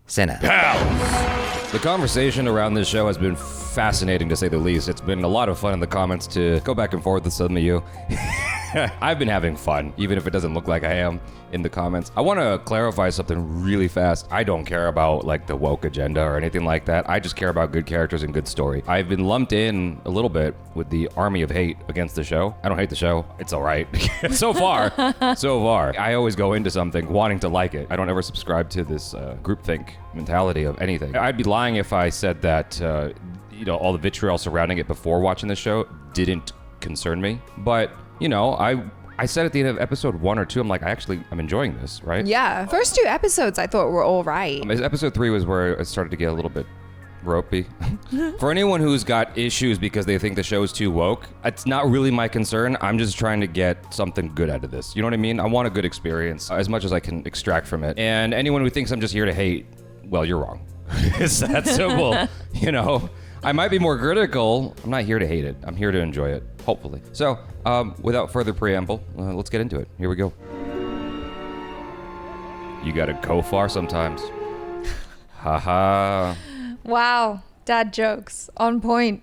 Cinna. Pals! The conversation around this show has been fascinating, to say the least. It's been a lot of fun in the comments to go back and forth with some of you. I've been having fun, even if it doesn't look like I am in the comments. I want to clarify something really fast. I don't care about like the woke agenda or anything like that. I just care about good characters and good story. I've been lumped in a little bit with the army of hate against the show. I don't hate the show. It's all right. So far. I always go into something wanting to like it. I don't ever subscribe to this groupthink mentality of anything. I'd be lying if I said that all the vitriol surrounding it before watching the show didn't concern me. But I said at the end of episode 1 or 2, I'm like, I'm enjoying this, right? Yeah. First 2 episodes I thought were all right. Episode 3 was where it started to get a little bit ropey. For anyone who's got issues because they think the show's too woke, it's not really my concern. I'm just trying to get something good out of this. You know what I mean? I want a good experience as much as I can extract from it. And anyone who thinks I'm just here to hate, well, you're wrong. It's that simple, I might be more critical. I'm not here to hate it. I'm here to enjoy it, hopefully. So, without further preamble, let's get into it. Here we go. You gotta go far sometimes. Haha. Wow. Dad jokes. On point.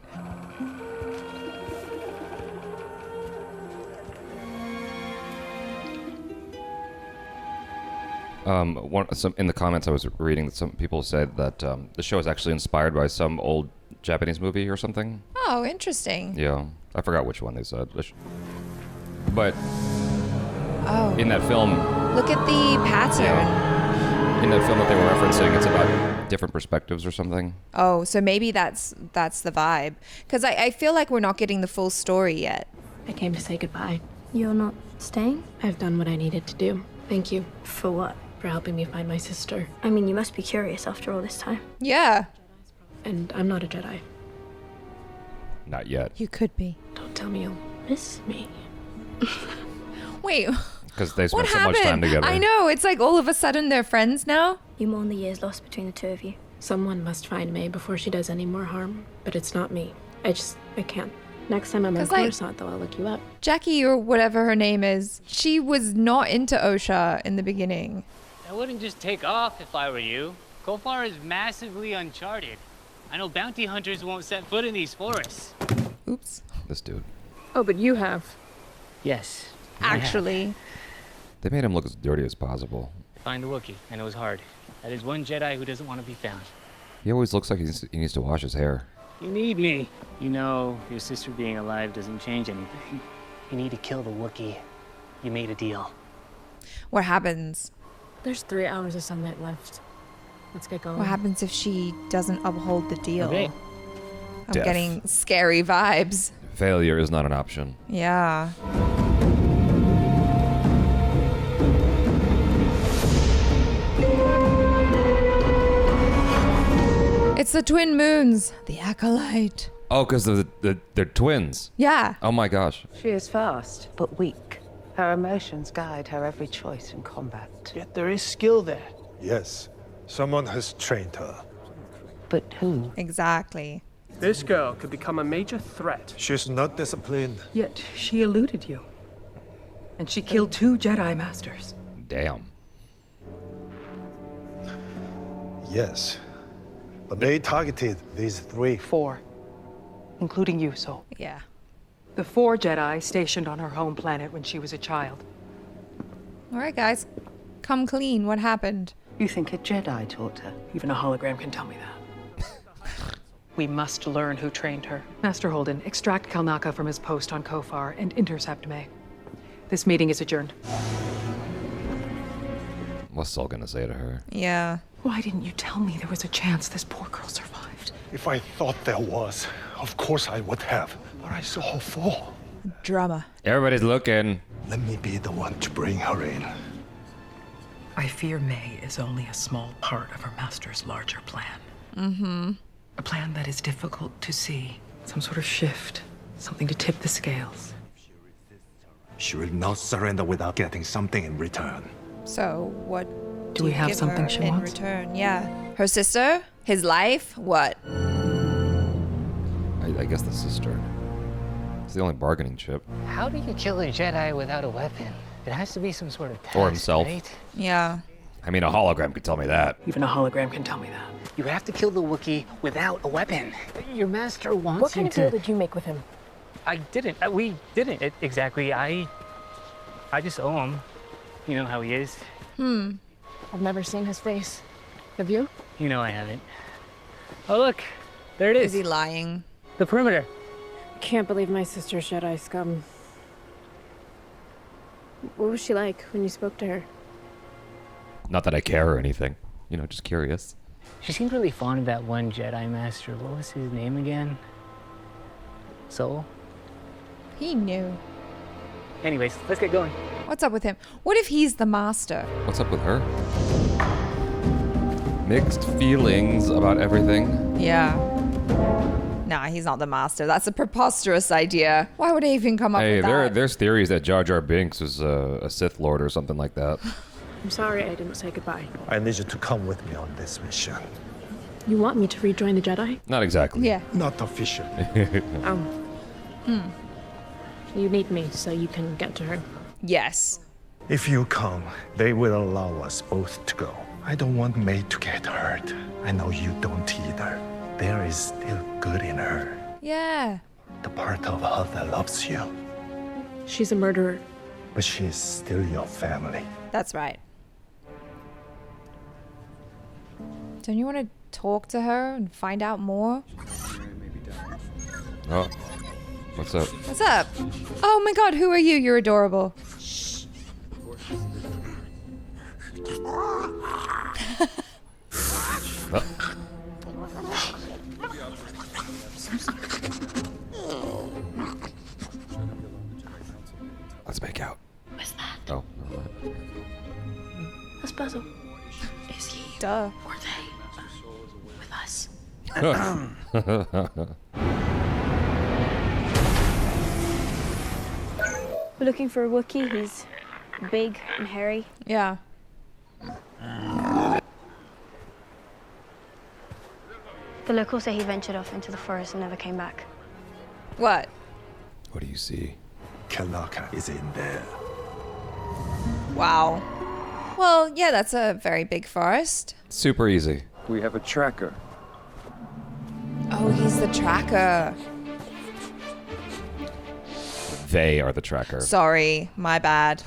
In the comments I was reading, that some people said that the show is actually inspired by some old Japanese movie or something. Oh, interesting. Yeah, I forgot which one they said. But in that film... Look at the pattern. Yeah, in that film that they were referencing, it's about different perspectives or something. Oh, so maybe that's the vibe. Because I feel like we're not getting the full story yet. I came to say goodbye. You're not staying? I've done what I needed to do. Thank you For what? for helping me find my sister. I mean, you must be curious after all this time. Yeah. And I'm not a Jedi. Not yet. You could be. Don't tell me you'll miss me. Wait. Because they spent What so happened? much time together. I know. It's like all of a sudden they're friends now. You mourn the years lost between the two of you. Someone must find May before she does any more harm. But it's not me. I can't. Next time I'm on 'Cause, like- Coruscant, though, I'll look you up. Jackie, or whatever her name is, she was not into Osha in the beginning. I wouldn't just take off if I were you. Kofar is massively uncharted. I know bounty hunters won't set foot in these forests. Oops. This dude. Oh, but you have. Yes. Actually. They made him look as dirty as possible. Find the Wookiee, and it was hard. That is one Jedi who doesn't want to be found. He always looks like he needs to wash his hair. You need me. You know, your sister being alive doesn't change anything. You need to kill the Wookiee. You made a deal. What happens? There's 3 hours of sunlight left. Let's get going. What happens if she doesn't uphold the deal? Okay. I'm Death. getting scary vibes. Failure is not an option. Yeah. It's the twin moons. The Acolyte. Oh, because they're twins. Yeah. Oh my gosh. She is fast, but weak. Her emotions guide her every choice in combat. Yet there is skill there. Yes, someone has trained her. But who? Exactly. This girl could become a major threat. She's not disciplined. Yet she eluded you. And she killed 2 Jedi Masters. Damn. Yes, but they targeted these 3. 4. Including you, Sol. Yeah. The 4 Jedi stationed on her home planet when she was a child. All right, guys. Come clean. What happened? You think a Jedi taught her? Even a hologram can tell me that. We must learn who trained her. Master Holden, extract Kalnaka from his post on Kofar and intercept May. This meeting is adjourned. What's Saul gonna say to her? Yeah. Why didn't you tell me there was a chance this poor girl survived? If I thought there was, of course I would have. But I saw her fall. Drama. Everybody's looking. Let me be the one to bring her in. I fear May is only a small part of her master's larger plan. Mm-hmm. A plan that is difficult to see. Some sort of shift. Something to tip the scales. She will not surrender without getting something in return. So, what Do we you have give something her she in wants? return? Yeah. Her sister? His life? What? I guess the sister. It's the only bargaining chip. How do you kill a Jedi without a weapon? It has to be some sort of test, Or himself. right? Yeah. I mean, a hologram could tell me that. Even a hologram can tell me that. You have to kill the Wookiee without a weapon. Your master wants What kind you of to... deal did you make with him? I didn't. We didn't exactly. I just owe him. You know how he is. I've never seen his face. Have you? You know I haven't. Oh, look. There it Is is. he lying? The perimeter. Can't believe my sister's Jedi scum. What was she like when you spoke to her? Not that I care or anything. You know, just curious. She seemed really fond of that one Jedi Master. What was his name again? Soul? He knew. Anyways, let's get going. What's up with him? What if he's the master? What's up with her? Mixed feelings about everything. Yeah. Nah, he's not the master. That's a preposterous idea. Why would he even come up Hey, with that? there's theories that Jar Jar Binks was a Sith Lord or something like that. I'm sorry I didn't say goodbye. I need you to come with me on this mission. You want me to rejoin the Jedi? Not exactly. Yeah. Not officially. You need me so you can get to her. Yes. If you come, they will allow us both to go. I don't want May to get hurt. I know you don't either. There is still good in her. Yeah. The part of her that loves you. She's a murderer. But she is still your family. That's right. Don't you want to talk to her and find out more? Oh, what's up? What's up? Oh my god, who are you? You're adorable. Let's make out. What's that? Oh, never mind. That's Basil. Is he? Duh. Were they with us? We're looking for a Wookiee. He's big and hairy. Yeah. The locals say he ventured off into the forest and never came back. What? What do you see? Kalaka is in there. Wow. Well, yeah, that's a very big forest. Super easy. We have a tracker. Oh, he's the tracker. They are the tracker. Sorry, my bad.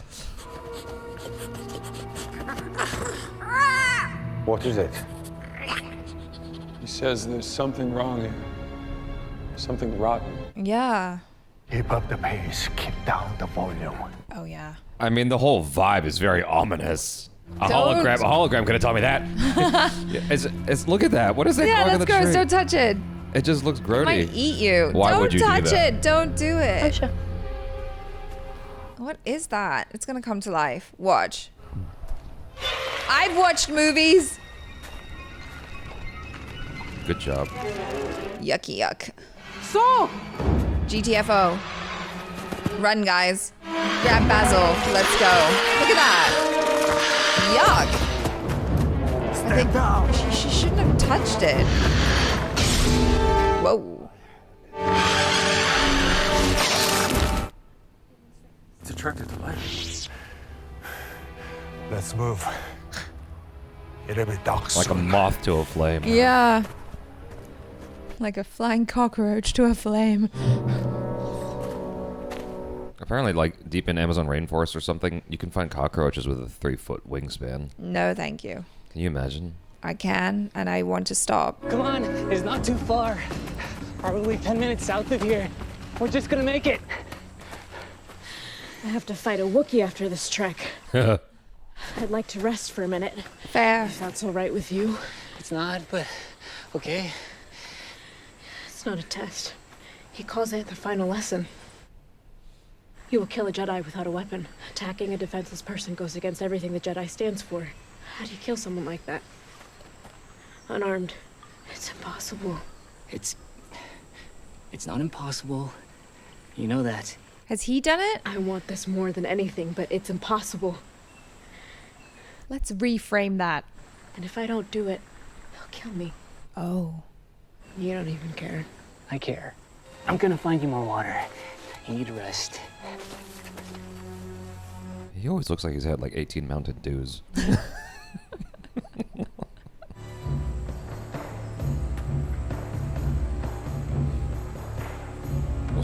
What is it? He says there's something wrong here. Something rotten. Yeah. Keep up the pace. Keep down the volume. Oh, yeah. I mean, the whole vibe is very ominous. A Don't. hologram could have told me that. Look at that. What is that Yeah, growing on that's the gross. tree? Don't touch it. It just looks It grody. might eat you. Why Don't would you do touch that? it. Don't do it. Osha. What is that? It's gonna come to life. Watch. I've watched movies. Good job. Yucky yuck. So, GTFO. Run, guys. Grab Basil. Let's go. Look at that. Yuck. Stand down. She shouldn't have touched it. Whoa. It's attracted to light. Let's move. It'll be dark Like a soon. moth to a flame. Yeah. Like a flying cockroach to a flame. Apparently, like, deep in Amazon rainforest or something, you can find cockroaches with a 3-foot wingspan. No, thank you. Can you imagine? I can, and I want to stop. Come on, it's not too far. Probably 10 minutes south of here. We're just gonna make it. I have to fight a Wookiee after this trek. I'd like to rest for a minute. Fair. If that's all right with you. It's not, but okay. It's not a test. He calls it the final lesson. You will kill a Jedi without a weapon. Attacking a defenseless person goes against everything the Jedi stands for. How do you kill someone like that? Unarmed. It's impossible. It's not impossible. You know that. Has he done it? I want this more than anything, but it's impossible. Let's reframe that. And if I don't do it, he'll kill me. Oh. You don't even care. I care. I'm gonna find you more water. You need rest. He always looks like he's had like 18 Mountain Dews.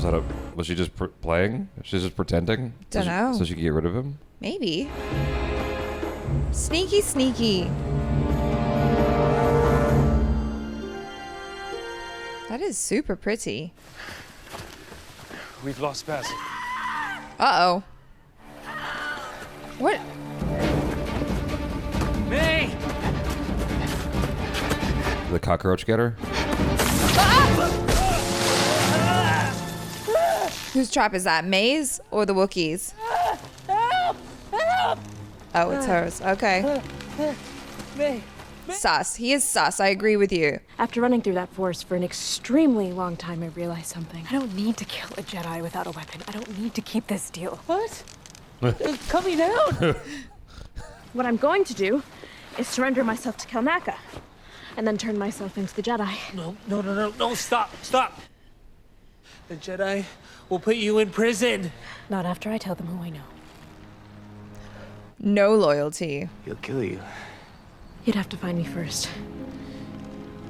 Was she just playing? She's just pretending? Don't know. So she could get rid of him? Maybe. Sneaky, sneaky. That is super pretty. We've lost Basil. Uh-oh. What? May! The cockroach getter? Whose trap is that? May's or the Wookiees? Help! Help! Oh, it's hers. Okay. May! Sus. He is sus. I agree with you. After running through that forest for an extremely long time, I realized something. I don't need to kill a Jedi without a weapon. I don't need to keep this deal. What? It's coming down! What I'm going to do is surrender myself to Kelnaka, and then turn myself into the Jedi. No, stop! The Jedi will put you in prison. Not after I tell them who I know. No loyalty. He'll kill you. You'd have to find me first.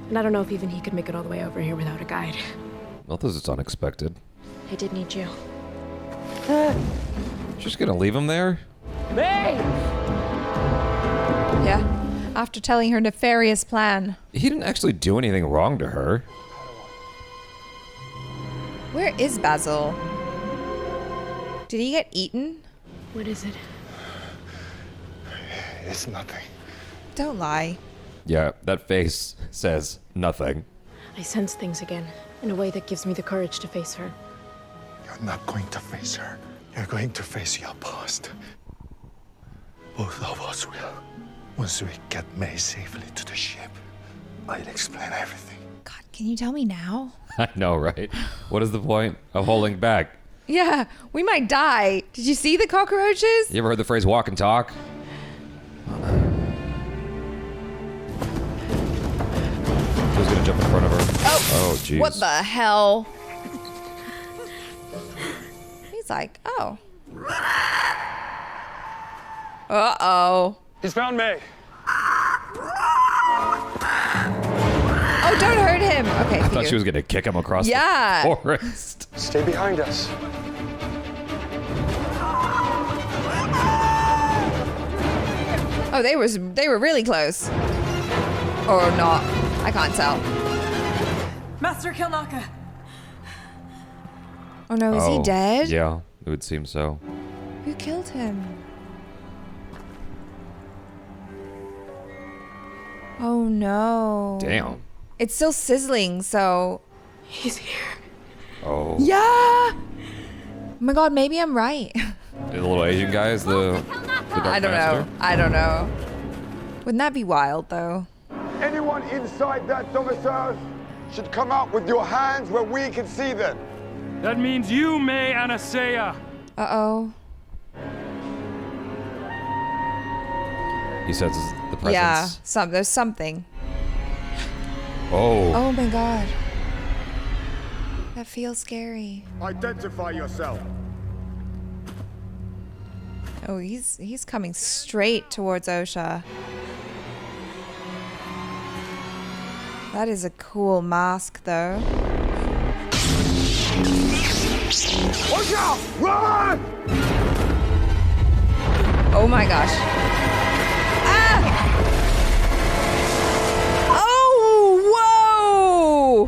And I don't know if even he could make it all the way over here without a guide. Well, this is unexpected. I did need you. She's gonna leave him there? May! Yeah. After telling her nefarious plan. He didn't actually do anything wrong to her. Where is Basil? Did he get eaten? What is it? It's nothing. Don't lie. Yeah, that face says nothing. I sense things again, in a way that gives me the courage to face her. You're not going to face her. You're going to face your past. Both of us will. Once we get May safely to the ship, I'll explain everything. God, can you tell me now? I know, right? What is the point of holding back? Yeah, we might die. Did you see the cockroaches? You ever heard the phrase walk and talk? Who's gonna jump in front of her? Oh, jeez. What the hell? He's like, oh. Uh-oh. He's found May. Oh, don't hurt him. Okay, I thought she was gonna kick him across the forest. Stay behind us. Oh, they were really close. Or not. I can't tell. Master Kelnaka. Oh no, is he dead? Yeah, it would seem so. Who killed him? Oh no. Damn. It's still sizzling, so... He's here. Oh. Yeah! Oh my god, maybe I'm right. The little Asian guy is the Dark I don't Master? know. I don't know. Wouldn't that be wild, though? Anyone inside that domicile should come out with your hands where we can see them. That means you, May Anasea. Uh-oh. He senses the presence. Yeah, there's something. Oh. Oh my god. That feels scary. Identify yourself. Oh, he's coming straight towards Osha. That is a cool mask, though. Watch out! Run! Oh my gosh. Ah! Oh, whoa!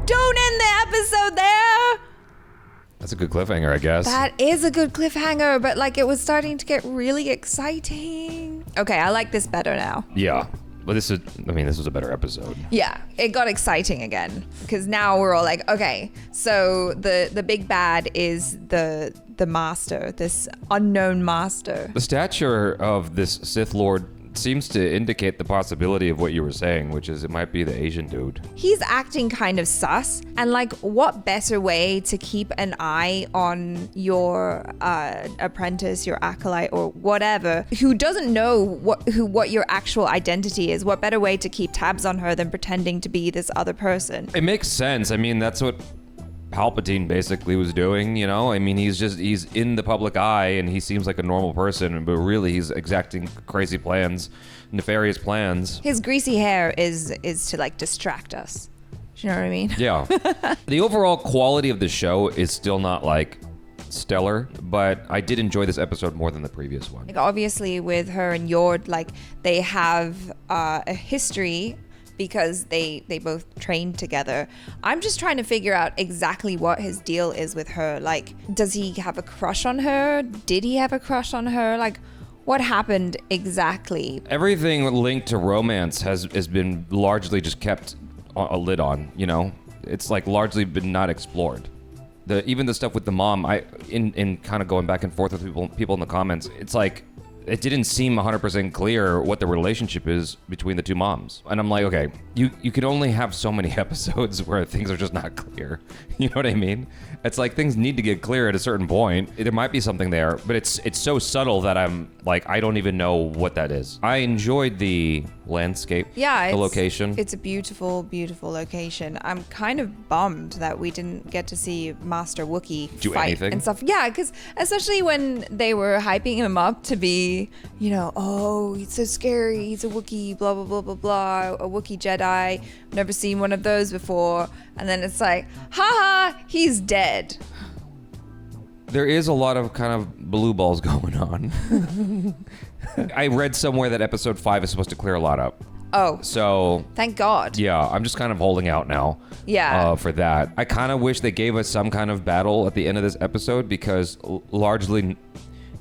Don't end the episode there! That's a good cliffhanger, I guess. That is a good cliffhanger, but like it was starting to get really exciting. Okay, I like this better now. Yeah. But this was a better episode. Yeah, it got exciting again because now we're all like, okay, so the big bad is the master, this unknown master. The stature of this Sith Lord seems to indicate the possibility of what you were saying, which is it might be the Asian dude. He's acting kind of sus, and like, what better way to keep an eye on your apprentice, your acolyte, or whatever, who doesn't know what your actual identity is? What better way to keep tabs on her than pretending to be this other person? It makes sense. I mean, that's what Palpatine basically was doing, you know? I mean, he's in the public eye and he seems like a normal person, but really he's exacting crazy plans, nefarious plans. His greasy hair is to like distract us. You know what I mean? Yeah. The overall quality of the show is still not like stellar, but I did enjoy this episode more than the previous one. Like, obviously with her and Yord, like they have a history because they both trained together. I'm just trying to figure out exactly what his deal is with her. Like, does he have a crush on her? Did he have a crush on her? Like, what happened exactly? Everything linked to romance has been largely just kept a lid on, you know? It's like largely been not explored. Even the stuff with the mom, in kind of going back and forth with people in the comments, it's like it didn't seem 100% clear what the relationship is between the two moms. And I'm like, okay, you can only have so many episodes where things are just not clear. You know what I mean? It's like things need to get clear at a certain point. There might be something there, but it's so subtle that I'm like, I don't even know what that is. I enjoyed the landscape, the location. It's a beautiful, beautiful location. I'm kind of bummed that we didn't get to see Master Wookiee Do fight anything? and stuff. Yeah, because especially when they were hyping him up to be, you know, oh, he's so scary, he's a Wookiee, blah, blah, blah, blah, blah, a Wookiee Jedi. Never seen one of those before. And then it's like, haha, he's dead. There is a lot of kind of blue balls going on. I read somewhere that episode 5 is supposed to clear a lot up. Oh. So thank God. Yeah, I'm just kind of holding out now. Yeah. For that. I kind of wish they gave us some kind of battle at the end of this episode because largely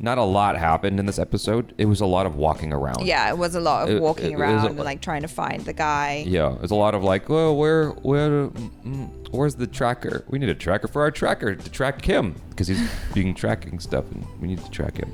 not a lot happened in this episode. It was a lot of walking around. Yeah, it was a lot of walking around and like trying to find the guy. Yeah, it's a lot of like, well, where's the tracker? We need a tracker for our tracker to track him because he's being tracking stuff and we need to track him.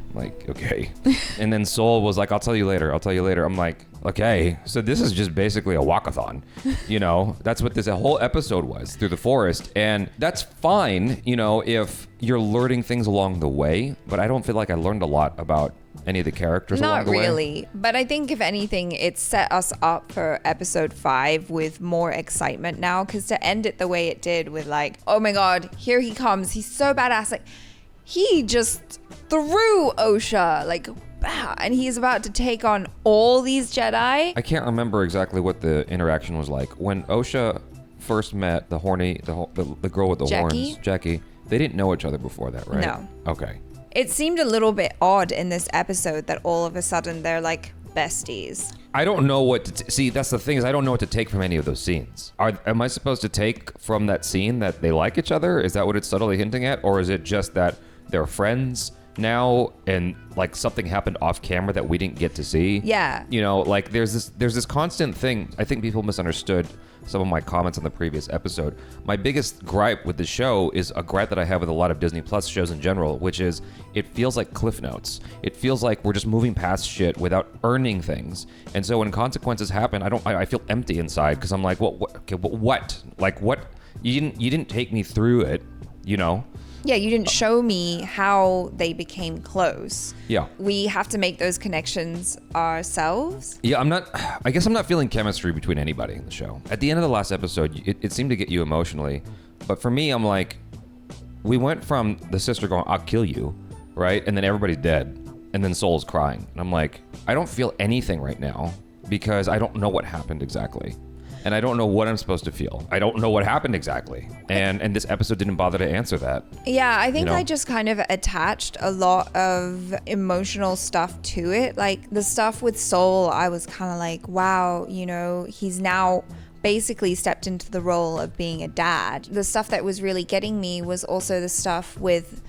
I'm like, okay. And then Soul was like, I'll tell you later. I'm like, okay. So this is just basically a walkathon. You know, that's what this whole episode was, through the forest. And that's fine, you know, if you're learning things along the way. But I don't feel like I learned a lot about any of the characters along the way. Not really. But I think if anything, it set us up for episode 5 with more excitement now. Because to end it the way it did with like, oh my God, here he comes. He's so badass. Like, he just threw Osha, like, and he's about to take on all these Jedi. I can't remember exactly what the interaction was like. When Osha first met the girl with the horns, Jackie, they didn't know each other before that, right? No. Okay. It seemed a little bit odd in this episode that all of a sudden they're like besties. I don't know what to see. That's the thing, is I don't know what to take from any of those scenes. Am I supposed to take from that scene that they like each other? Is that what it's subtly hinting at? Or is it just that they're friends now and like something happened off camera that we didn't get to see? Yeah. You know, like there's this constant thing. I think people misunderstood some of my comments on the previous episode. My biggest gripe with the show is a gripe that I have with a lot of Disney Plus shows in general, which is it feels like Cliff Notes. It feels like we're just moving past shit without earning things. And so when consequences happen, I feel empty inside because I'm like, what? Like what? You didn't take me through it, you know? Yeah, you didn't show me how they became close. Yeah. We have to make those connections ourselves. Yeah, I guess I'm not feeling chemistry between anybody in the show. At the end of the last episode, it seemed to get you emotionally. But for me, I'm like, we went from the sister going, I'll kill you, right? And then everybody's dead. And then Soul's crying. And I'm like, I don't feel anything right now because I don't know what happened exactly. And I don't know what I'm supposed to feel. I don't know what happened exactly. And this episode didn't bother to answer that. Yeah, I think you know? I just kind of attached a lot of emotional stuff to it. Like the stuff with Soul, I was kind of like, wow, you know, he's now basically stepped into the role of being a dad. The stuff that was really getting me was also the stuff with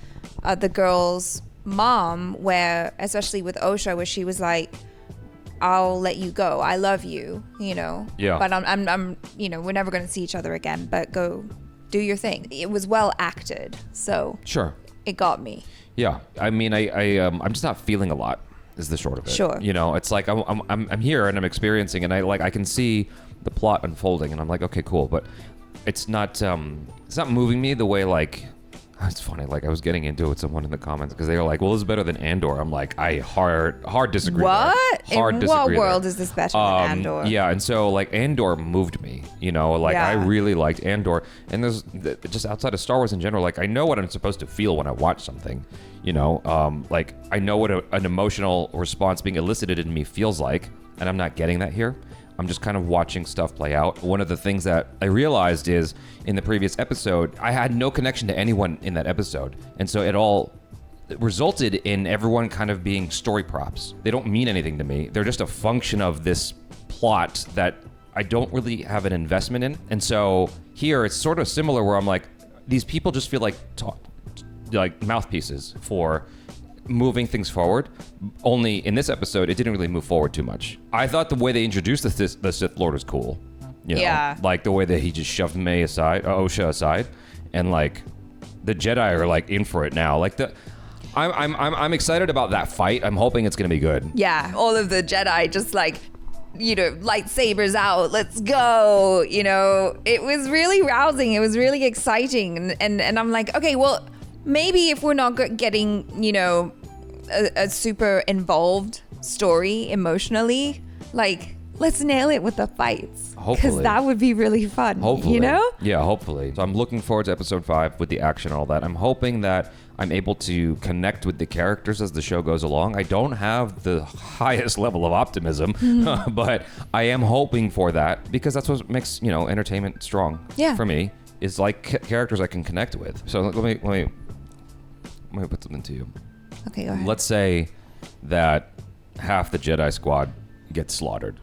the girl's mom, where, especially with Osha, where she was like, I'll let you go. I love you, you know. Yeah. But I'm you know, we're never going to see each other again, but go do your thing. It was well acted. So sure. It got me. Yeah. I mean, I'm just not feeling a lot is the short of it. Sure. You know, it's like I'm here and I'm experiencing and I can see the plot unfolding and I'm like, okay, cool, but it's not moving me the way like it's funny. Like I was getting into it with someone in the comments because they were like, "Well, this is better than Andor." I'm like, I hard disagree. What? Hard in disagree what world there. is this better than Andor? Yeah, and so like Andor moved me. You know, like I really liked Andor, and there's just outside of Star Wars in general. Like I know what I'm supposed to feel when I watch something. You know, like I know what an emotional response being elicited in me feels like, and I'm not getting that here. I'm just kind of watching stuff play out. One of the things that I realized is in the previous episode, I had no connection to anyone in that episode. And so it all resulted in everyone kind of being story props. They don't mean anything to me. They're just a function of this plot that I don't really have an investment in. And so here it's sort of similar where I'm like, these people just feel like mouthpieces for moving things forward. Only in this episode, it didn't really move forward too much. I thought the way they introduced the Sith Lord was cool. You know, yeah. Like the way that he just shoved Osha aside, and like the Jedi are like in for it now. Like I'm excited about that fight. I'm hoping it's gonna be good. Yeah, all of the Jedi just like, you know, lightsabers out, let's go. You know, it was really rousing. It was really exciting. And I'm like, okay, well, maybe if we're not getting, you know, a super involved story emotionally, like, let's nail it with the fights. Hopefully. Because that would be really fun. Hopefully. You know? Yeah, hopefully. So I'm looking forward to episode 5 with the action and all that. I'm hoping that I'm able to connect with the characters as the show goes along. I don't have the highest level of optimism, but I am hoping for that because that's what makes, you know, entertainment strong for me. Is like characters I can connect with. So let me put something to you. Okay, go ahead. Let's say that half the Jedi squad gets slaughtered.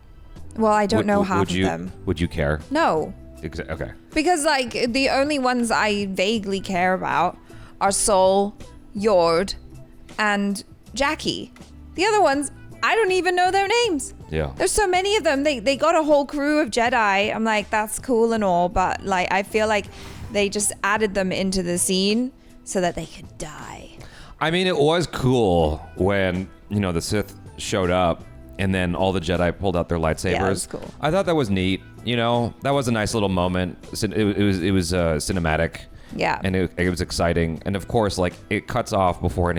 Well, I don't know half of them. Would you care? No. Okay. Because, like, the only ones I vaguely care about are Sol, Yord, and Jackie. The other ones, I don't even know their names. Yeah. There's so many of them. They got a whole crew of Jedi. I'm like, that's cool and all, but, like, I feel like they just added them into the scene so that they could die. I mean, it was cool when, you know, the Sith showed up and then all the Jedi pulled out their lightsabers. Yeah, it was cool. I thought that was neat. You know, that was a nice little moment. It was cinematic. Yeah. And it was exciting. And of course, like, it cuts off before anything